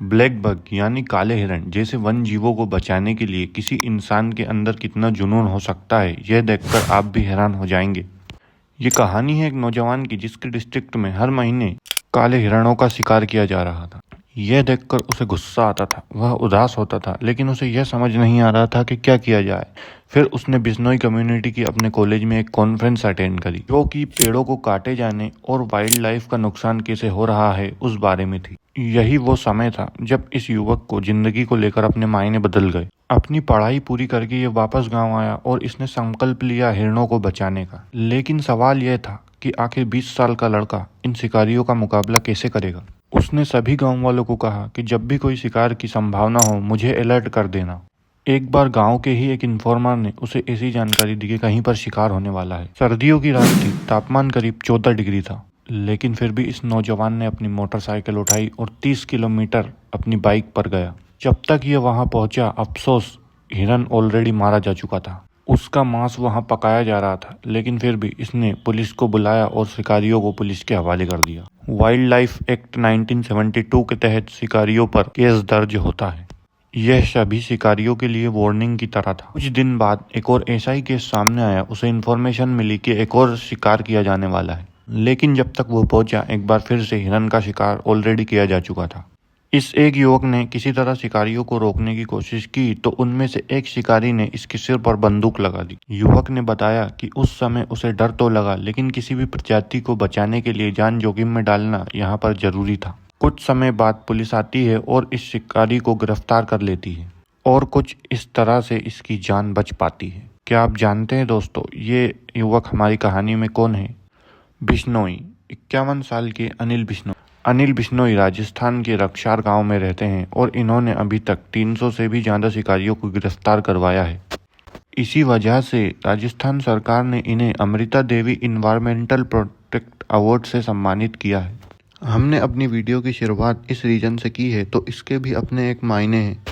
Black bug यानी काले हिरण जैसे वन जीवों को बचाने के लिए किसी इंसान के अंदर कितना जुनून हो सकता है, यह देखकर आप भी हैरान हो जाएंगे। ये कहानी है एक नौजवान की जिसके डिस्ट्रिक्ट में हर महीने काले हिरणों का शिकार किया जा रहा था। यह देखकर उसे गुस्सा आता था, वह उदास होता था, लेकिन उसे यह समझ नहीं आ रहा था कि क्या किया जाए। फिर उसने बिश्नोई कम्युनिटी की अपने कॉलेज में एक कॉन्फ्रेंस अटेंड करी, जो कि पेड़ों को काटे जाने और वाइल्ड लाइफ का नुकसान कैसे हो रहा है उस बारे में थी। यही वो समय था जब इस युवक को जिंदगी को लेकर अपने मायने बदल गए। अपनी पढ़ाई पूरी करके ये वापस गांव आया और इसने संकल्प लिया हिरणों को बचाने का। लेकिन सवाल यह था कि आखिर 20 साल का लड़का इन शिकारियों का मुकाबला कैसे करेगा। उसने सभी गांव वालों को कहा कि जब भी कोई शिकार की संभावना हो मुझे अलर्ट कर देना। एक बार गांव के ही एक इन्फॉर्मर ने उसे ऐसी जानकारी दी कि कहीं पर शिकार होने वाला है। सर्दियों की रात थी, तापमान करीब 14 डिग्री था, लेकिन फिर भी इस नौजवान ने अपनी मोटरसाइकिल उठाई और 30 किलोमीटर अपनी बाइक पर गया। जब तक ये वहां पहुंचा, अफसोस, हिरन ऑलरेडी मारा जा चुका था। उसका मांस वहां पकाया जा रहा था, लेकिन फिर भी इसने पुलिस को बुलाया और शिकारियों को पुलिस के हवाले कर दिया। वाइल्ड लाइफ एक्ट 1972 के तहत शिकारियों पर केस दर्ज होता है। यह सभी शिकारियों के लिए वार्निंग की तरह था। कुछ दिन बाद एक और ऐसा ही केस सामने आया। उसे इन्फॉर्मेशन मिली कि एक और शिकार किया जाने वाला है, लेकिन जब तक वो पहुंचा, एक बार फिर से हिरन का शिकार ऑलरेडी किया जा चुका था। इस एक युवक ने किसी तरह शिकारियों को रोकने की कोशिश की तो उनमें से एक शिकारी ने इसके सिर पर बंदूक लगा दी। युवक ने बताया कि उस समय उसे डर तो लगा, लेकिन किसी भी प्रजाति को बचाने के लिए जान जोखिम में डालना यहाँ पर जरूरी था। कुछ समय बाद पुलिस आती है और इस शिकारी को गिरफ्तार कर लेती है और कुछ इस तरह से इसकी जान बच पाती है। क्या आप जानते हैं दोस्तों, ये युवक हमारी कहानी में कौन है? बिश्नोई। 51 साल के अनिल बिश्नोई राजस्थान के रक्षार गांव में रहते हैं और इन्होंने अभी तक 300 से भी ज्यादा शिकारियों को गिरफ्तार करवाया है। इसी वजह से राजस्थान सरकार ने इन्हें Amrita Devi environmental protect award से सम्मानित किया है। हमने अपनी वीडियो की शुरुआत इस रीजन से की है, तो इसके भी अपने एक मायने हैं।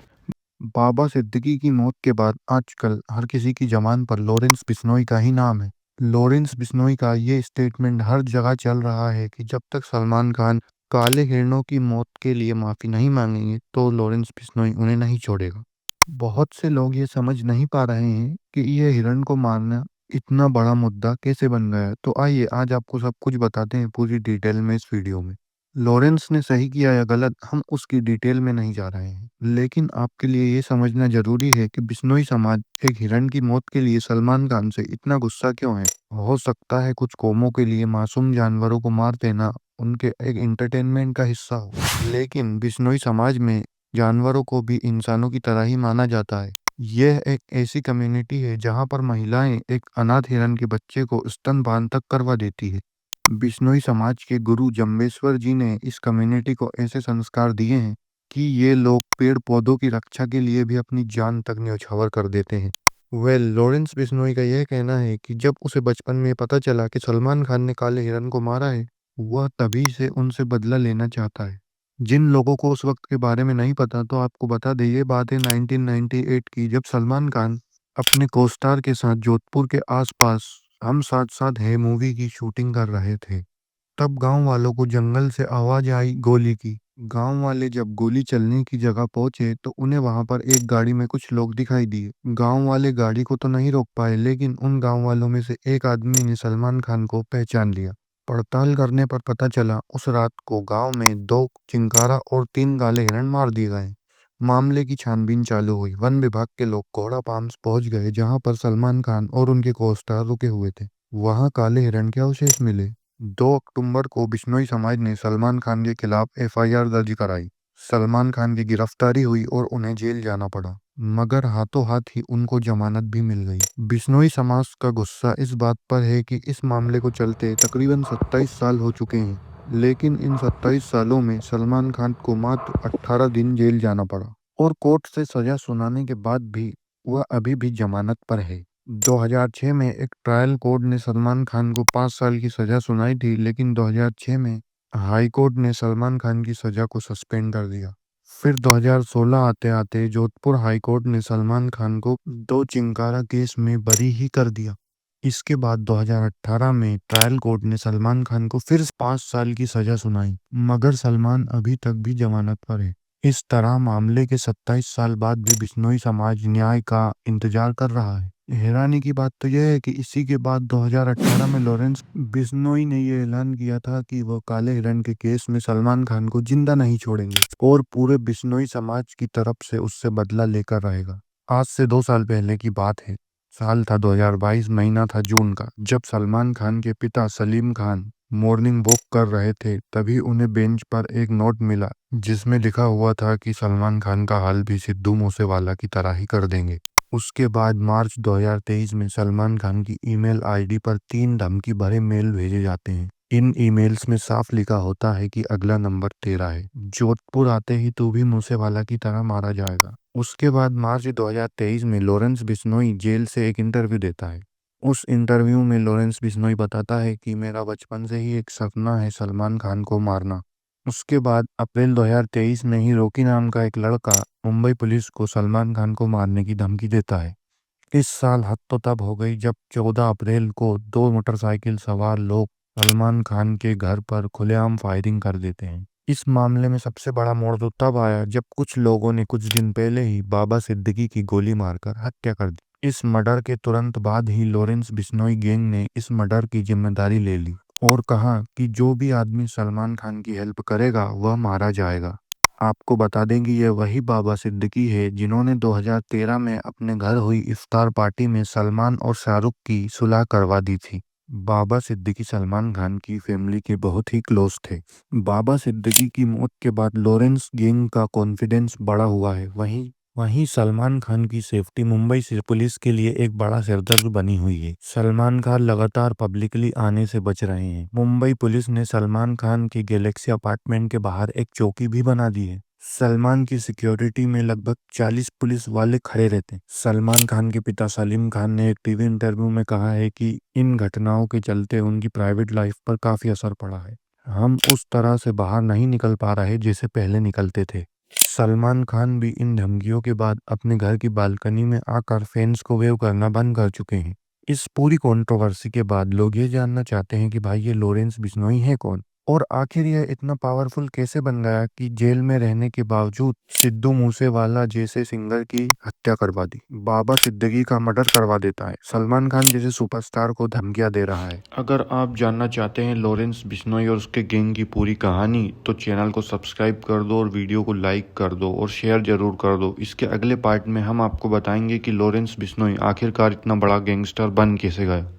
बाबा सिद्दीकी की मौत के बाद आजकल हर किसी की जबान पर लॉरेंस बिश्नोई का ही नाम है। लॉरेंस बिश्नोई का ये स्टेटमेंट हर जगह चल रहा है कि जब तक सलमान खान काले हिरणों की मौत के लिए माफी नहीं मांगेंगे तो लॉरेंस बिश्नोई उन्हें नहीं छोड़ेगा। बहुत से लोग ये समझ नहीं पा रहे हैं कि ये हिरण को मारना इतना बड़ा मुद्दा कैसे बन गया। तो आइए आज आपको सब कुछ बताते हैं पूरी डिटेल में इस वीडियो में। लॉरेंस ने सही किया या गलत, हम उसकी डिटेल में नहीं जा रहे हैं, लेकिन आपके लिए ये समझना जरूरी है कि बिश्नोई समाज एक हिरण की मौत के लिए सलमान खान से इतना गुस्सा क्यों है। हो सकता है कुछ कौमों के लिए मासूम जानवरों को मार देना उनके एक एंटरटेनमेंट का हिस्सा हो, लेकिन बिश्नोई समाज में जानवरों को भी इंसानों की तरह ही माना जाता है। यह एक ऐसी कम्युनिटी है जहां पर महिलाएं एक अनाथ हिरण के बच्चे को स्तनपान तक करवा देती है। बिश्नोई समाज के गुरु जम्बेश्वर जी ने इस कम्युनिटी को ऐसे संस्कार दिए हैं कि ये लोग पेड़ पौधों की रक्षा के लिए भी अपनी जान तक न्यौछावर कर देते हैं। लॉरेंस बिश्नोई का यह कहना है कि जब उसे बचपन में पता चला कि सलमान खान ने काले हिरन को मारा है, वह तभी से उनसे बदला लेना चाहता है। जिन लोगों को उस वक्त के बारे में नहीं पता, तो आपको बता दें, ये बात है 1998 की, जब सलमान खान अपने कोस्टार के साथ जोधपुर के आसपास हम साथ साथ है मूवी की शूटिंग कर रहे थे। तब गांव वालों को जंगल से आवाज आई गोली की। गांव वाले जब गोली चलने की जगह पहुंचे तो उन्हें वहां पर एक गाड़ी में कुछ लोग दिखाई दिए। गांव वाले गाड़ी को तो नहीं रोक पाए, लेकिन उन गांव वालों में से एक आदमी ने सलमान खान को पहचान लिया। पड़ताल करने पर पता चला उस रात को गांव में 2 चिंकारा और 3 काले हिरण मार दिए गए। मामले की छानबीन चालू हुई। वन विभाग के लोग कोड़ा पाम्स पहुंच गए, जहां पर सलमान खान और उनके को-स्टार रुके हुए थे। वहां काले हिरण के अवशेष मिले। 2 अक्टूबर को बिश्नोई समाज ने सलमान खान के खिलाफ एफआईआर दर्ज कराई। सलमान खान की गिरफ्तारी हुई और उन्हें जेल जाना पड़ा, मगर हाथों हाथ ही उनको जमानत भी मिल गई। बिश्नोई समाज का गुस्सा इस बात पर है कि इस मामले को चलते तकरीबन 27 साल हो चुके हैं, लेकिन इन 27 सालों में सलमान खान को मात्र 18 दिन जेल जाना पड़ा और कोर्ट से सजा सुनाने के बाद भी वह अभी भी जमानत पर है। 2006 में एक ट्रायल कोर्ट ने सलमान खान को 5 साल की सजा सुनाई थी, लेकिन 2006 में हाई कोर्ट ने सलमान खान की सजा को सस्पेंड कर दिया। फिर 2016 आते आते जोधपुर हाई कोर्ट ने सलमान खान को 2 चिंकारा केस में बरी ही कर दिया। इसके बाद 2018 में ट्रायल कोर्ट ने सलमान खान को फिर 5 साल की सजा सुनाई, मगर सलमान अभी तक भी जमानत पर है। इस तरह मामले के 27 साल बाद भी बिश्नोई समाज न्याय का इंतजार कर रहा है। हैरानी की बात तो यह है कि इसी के बाद 2018 में लॉरेंस बिश्नोई ने ये ऐलान किया था कि वो काले हिरण के केस में सलमान खान को जिंदा नहीं छोड़ेंगे और पूरे बिश्नोई समाज की तरफ से उससे बदला लेकर रहेगा। आज से 2 साल पहले की बात है। साल था 2022, महीना था जून का। जब सलमान खान के पिता सलीम खान मॉर्निंग वॉक कर रहे थे, तभी उन्हें बेंच पर एक नोट मिला जिसमें लिखा हुआ था कि सलमान खान का हाल भी सिद्धू मूसेवाला की तरह ही कर देंगे। उसके बाद मार्च 2023 में सलमान खान की ईमेल आईडी पर 3 धमकी भरे मेल भेजे जाते हैं। इन ईमेल्स में साफ लिखा होता है कि अगला नंबर तेरा है, जोधपुर आते ही तू भी मूसेवाला की तरह मारा जाएगा। उसके बाद मार्च 2023 में लॉरेंस बिश्नोई जेल से एक इंटरव्यू देता है। उस इंटरव्यू में लॉरेंस बिश्नोई बताता है कि मेरा बचपन से ही एक सपना है सलमान खान को मारना। उसके बाद अप्रैल 2023 में ही रॉकी नाम का एक लड़का मुंबई पुलिस को सलमान खान को मारने की धमकी देता है। इस साल हद तो तब हो गई जब 14 अप्रैल को 2 मोटरसाइकिल सवार लोग सलमान खान के घर पर खुलेआम फायरिंग कर देते हैं। इस मामले में सबसे बड़ा मोड़ तो तब आया जब कुछ लोगों ने कुछ दिन पहले ही बाबा सिद्दीकी की गोली मारकर हत्या कर दी। इस मर्डर के तुरंत बाद ही लॉरेंस बिश्नोई गैंग ने इस मर्डर की जिम्मेदारी ले ली और कहा कि जो भी आदमी सलमान खान की हेल्प करेगा वह मारा जाएगा। आपको बता दें कि ये वही बाबा सिद्दीकी है जिन्होंने 2013 में अपने घर हुई इफ्तार पार्टी में सलमान और शाहरुख की सुलह करवा दी थी। बाबा सिद्दीकी सलमान खान की फैमिली के बहुत ही क्लोज थे। बाबा सिद्दीकी की मौत के बाद लॉरेंस गैंग का कॉन्फिडेंस बढ़ा हुआ है। वहीं वहीं सलमान खान की सेफ्टी मुंबई से पुलिस के लिए एक बड़ा सिरदर्द बनी हुई है। सलमान खान लगातार पब्लिकली आने से बच रहे हैं। मुंबई पुलिस ने सलमान खान की गैलेक्सी अपार्टमेंट के बाहर एक चौकी भी बना दी है। सलमान की सिक्योरिटी में लगभग 40 पुलिस वाले खड़े रहते हैं। सलमान खान के पिता सलीम खान ने एक टीवी इंटरव्यू में कहा है कि इन घटनाओं के चलते उनकी प्राइवेट लाइफ पर काफी असर पड़ा है। हम उस तरह से बाहर नहीं निकल पा रहे जैसे पहले निकलते थे। सलमान खान भी इन धमकियों के बाद अपने घर की बालकनी में आकर फैंस को वेव करना बंद कर चुके हैं। इस पूरी कंट्रोवर्सी के बाद लोग ये जानना चाहते हैं कि भाई ये लॉरेंस बिश्नोई है कौन और आखिर यह इतना पावरफुल कैसे बन गया कि जेल में रहने के बावजूद सिद्धू मूसेवाला जैसे सिंगर की हत्या करवा दी, बाबा सिद्दीकी का मर्डर करवा देता है, सलमान खान जैसे सुपरस्टार को धमकियां दे रहा है। अगर आप जानना चाहते हैं लॉरेंस बिश्नोई और उसके गैंग की पूरी कहानी तो चैनल को सब्सक्राइब कर दो और वीडियो को लाइक कर दो और शेयर जरूर कर दो। इसके अगले पार्ट में हम आपको बताएंगे कि लॉरेंस बिश्नोई आखिरकार इतना बड़ा गैंगस्टर बन कैसे गया।